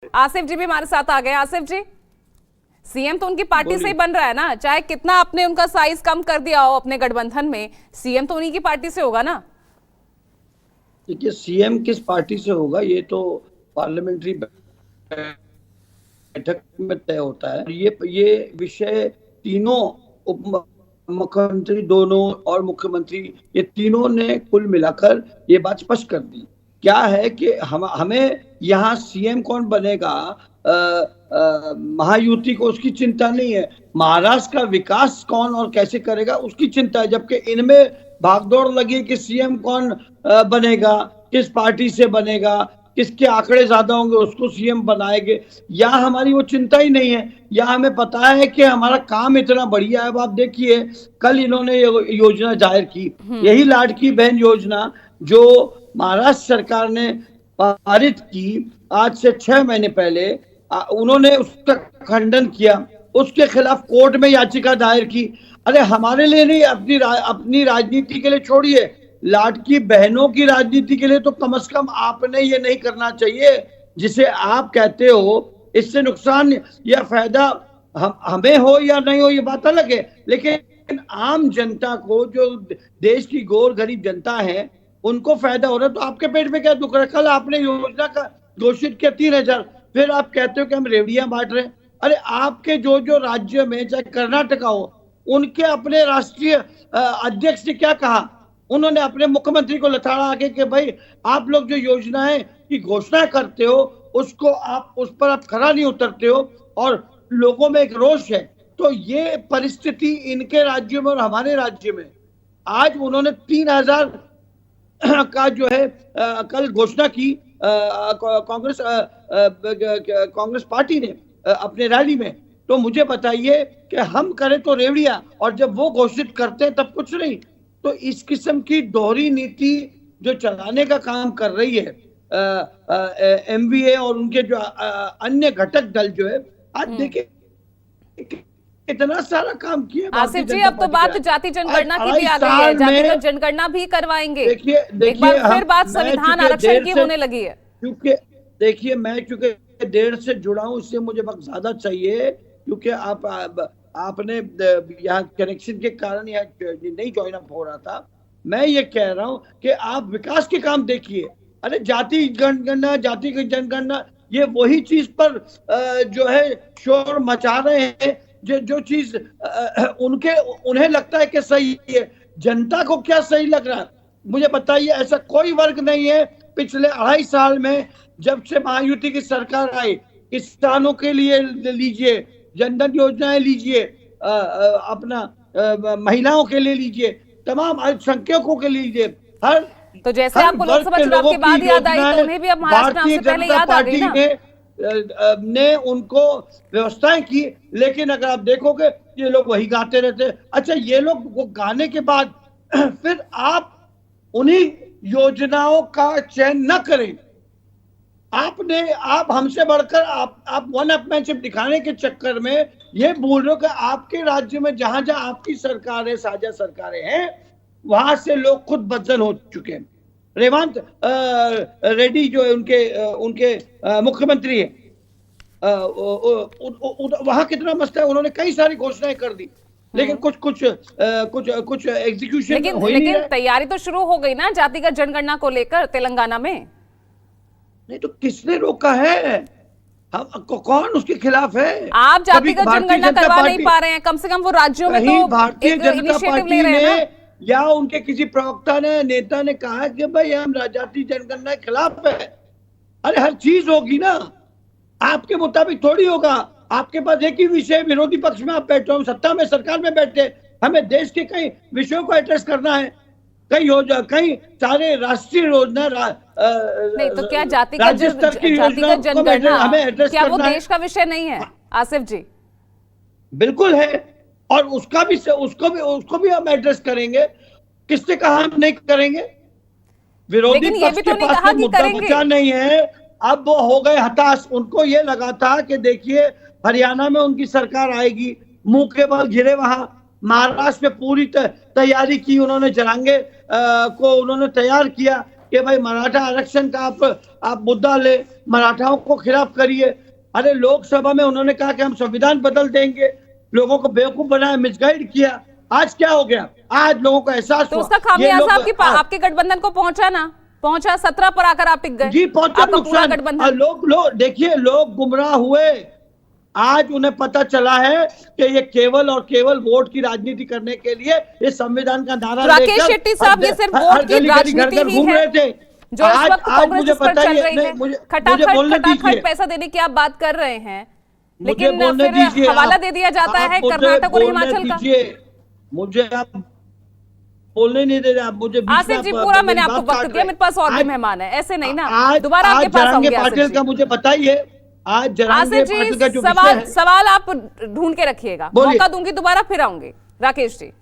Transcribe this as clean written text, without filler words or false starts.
आसिफ जी भी हमारे साथ आ गए। आसिफ जी, सीएम तो उनकी पार्टी से ही बन रहा है ना, चाहे कितना आपने उनका साइज कम कर दिया हो अपने गठबंधन में, सीएम तो उन्हीं की पार्टी से होगा ना। देखिए, सीएम किस पार्टी से होगा ये तो पार्लियामेंट्री बैठक में तय होता है। ये विषय तीनों उप मुख्यमंत्री दोनों और मुख्यमंत्री, ये तीनों ने कुल मिलाकर ये बात स्पष्ट कर दी। क्या है कि हमें यहाँ सीएम कौन बनेगा, महायुति को उसकी चिंता नहीं है। महाराष्ट्र का विकास कौन और कैसे करेगा उसकी चिंता है, जबकि इनमें भागदौड़ लगी कि सीएम कौन बनेगा, किस पार्टी से बनेगा, किसके आंकड़े ज्यादा होंगे उसको सीएम बनाएंगे। यहाँ हमारी वो चिंता ही नहीं है। यहाँ हमें पता है कि हमारा काम इतना बढ़िया है। अब आप देखिए, कल इन्होंने ये योजना जाहिर की, यही लाडकी बहन योजना जो महाराष्ट्र सरकार ने पारित की आज से 6 महीने पहले, उन्होंने उसका खंडन किया, उसके खिलाफ कोर्ट में याचिका दायर की। अरे हमारे लिए नहीं, अपनी राजनीति के लिए छोड़िए, लाडकी बहनों की राजनीति के लिए तो कम से कम आपने ये नहीं करना चाहिए जिसे आप कहते हो। इससे नुकसान या फायदा हमें हो या नहीं हो ये बात अलग है, लेकिन आम जनता को, जो देश की गोर गरीब जनता है, उनको फायदा हो रहा है। तो आपके पेट में क्या दुख रहा है? कल आपने योजना का घोषित किया 3,000, फिर आप कहते हो कि हम रेवड़ियां बांट रहे हैं। अरे आपके जो जो राज्य में, चाहे कर्नाटका हो, उनके अपने राष्ट्रीय अध्यक्ष ने क्या कहा? उन्होंने अपने मुख्यमंत्री को लताड़ा आके कि भाई आप लोग जो योजनाएं की घोषणा करते हो उसको आप, उस पर आप खरा नहीं उतरते हो और लोगों में एक रोष है। तो ये परिस्थिति इनके राज्य में और हमारे राज्य में। आज उन्होंने 3,000 का जो है कल घोषणा की कांग्रेस पार्टी ने अपने रैली में। तो मुझे बताइए कि हम करें तो रेवड़िया, और जब वो घोषित करते हैं तब कुछ नहीं। तो इस किस्म की दोहरी नीति जो चलाने का काम कर रही है एमवीए और उनके जो अन्य घटक दल जो है, आज देखिए इतना सारा काम किया। आसिफ जी, अब तो बात जाति जनगणना की भी आ गई है, जातिगत जनगणना भी करवाएंगे। देखिए एक बार फिर बात संविधान आरक्षण की होने लगी है। क्योंकि देखिए, मैं चूंकि देर से जुड़ा हूं, इससे मुझे वक्त ज्यादा चाहिए, क्योंकि आपने यहाँ कनेक्शन के कारण यहाँ नहीं ज्वाइन अप हो रहा था। मैं ये कह रहा हूं कि आप विकास के काम देखिए। अरे जाति जनगणना, जातिगत जनगणना, ये वही चीज पर जो है शोर मचा रहे हैं जो चीज उन्हें लगता है कि सही है। जनता को क्या सही लग रहा है मुझे बताइए। ऐसा कोई वर्ग नहीं है पिछले 2.5 साल में, जब से महायुति की सरकार आई, किसानों के लिए लीजिए, जनधन योजनाएं लीजिए, अपना महिलाओं के लिए लीजिए, तमाम अल्पसंख्यकों के लिए लीजिए, हर तो जैसे आपको लोकसभा चुनाव के बाद याद आई, तो उन्हें भी अब महाराष्ट्र से पहले याद आ गई ना। ने उनको व्यवस्थाएं की। लेकिन अगर आप देखोगे ये लोग वही गाते रहते। अच्छा, ये लोग वो गाने के बाद फिर आप उन्हीं योजनाओं का चयन न करें। आप हमसे बढ़कर आप वन अपमैनशिप दिखाने के चक्कर में ये भूल रहे हो कि आपके राज्य में जहां जहां आपकी सरकारें, साझा सरकारें हैं, वहां से लोग खुद बदजन हो चुके हैं। रेवंत रेड्डी जो है उनके मुख्यमंत्री है, वहां कितना मसला है। उन्होंने कई सारी घोषणाएं कर दी, लेकिन कुछ एग्जीक्यूशन लेकिन तैयारी तो शुरू हो गई ना जातिगत जनगणना को लेकर तेलंगाना में। नहीं तो किसने रोका है? हम कौन उसके खिलाफ है? आप जातिगत जनगणना करवा नहीं पा रहे हैं, कम से कम वो राज्यों में तो भारतीय जनता पार्टी ने या उनके किसी प्रवक्ता ने, नेता ने कहा कि भाई हम जाति जनगणना के खिलाफ है। अरे हर चीज होगी ना, आपके मुताबिक थोड़ी होगा। आपके पास एक ही विषय, विरोधी पक्ष में आप बैठे हो, सत्ता में सरकार में बैठे, हमें देश के कई विषयों को एड्रेस करना है। कई सारे राष्ट्रीय योजना नहीं तो क्या जातिगत जनगणना हमें एड्रेस क्या वो देश का विषय नहीं है? आसिफ जी, बिल्कुल है, और उसको भी हम एड्रेस करेंगे। किसने कहा हम नहीं करेंगे? विरोधी पक्ष के पास तो मुद्दा बचा नहीं है। अब वो हो गए हताश। उनको ये लगा था कि देखिए हरियाणा में उनकी सरकार आएगी, मुंह के बल घिरे वहां। महाराष्ट्र में पूरी तैयारी की उन्होंने, जरांगे को उन्होंने तैयार किया कि भाई मराठा आरक्षण का आप मुद्दा ले, मराठाओं को खिलाफ करिए। अरे लोकसभा में उन्होंने कहा कि हम संविधान बदल देंगे, लोगों को बेवकूफ बनाया, मिसगाइड किया। आज क्या हो गया? आज लोगों को एहसास तो हुआ उसका खामियाजा आपके गठबंधन को पहुंचा ना, पहुंचा 17 पर आकर आप टिक गए जी, पहुंचा नुकसान। गठबंधन। लोग देखिए, लोग गुमराह हुए। आज उन्हें पता चला है कि ये केवल और केवल वोट की राजनीति करने के लिए ये संविधान का नारा राकेश शेट्टी साहब, ये सिर्फ वोट की राजनीति ही है जो इस वक्त कांग्रेस पर चल रही है। खटाखट पैसा देने की आप बात कर रहे हैं, लेकिन फिर हवाला दे दिया जाता है कर्नाटक और हिमाचल का। मुझे आप बोलने नहीं दे रहे, आप मुझे आसिफ जी पूरा मैंने आपको वक्त दिया, मेरे पास और भी मेहमान है, ऐसे नहीं ना, दोबारा आपके पास आऊंगी। पाटिल का मुझे बताइए, आज जरांगे पाटिल का जो सवाल आप ढूंढ के रखिएगा, मौका दूंगी, दोबारा फिर आऊंगी। राकेश जी